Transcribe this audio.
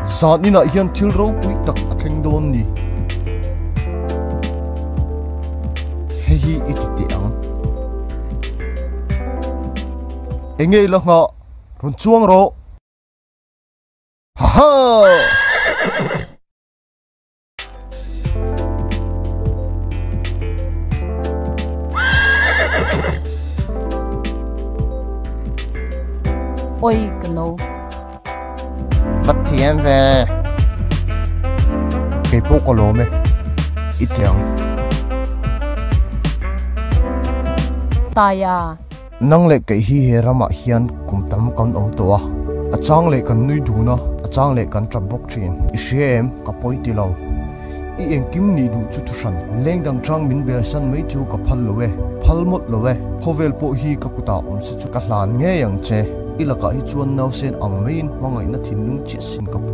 zat ni na hian thil ro pui tak a thleng dawn ni hi itu tiang engei la nga run chuang ro ha ha oi kano pathian ve ke po ko lo me itiang taya nang le ke hi he rama hian kumtam kan om to a achang le kan nui duna achang le kan trambok thin ishem kapoi ti lo I engkim ni du chu chu san lengdang chang min bel san mai chu ka phal lowe phal mot lowe khovel po hi ka kuta si chu ka hlan nge yang che ilaka hi chuan nau sen ang main mangai na thin lung chi sin ka pu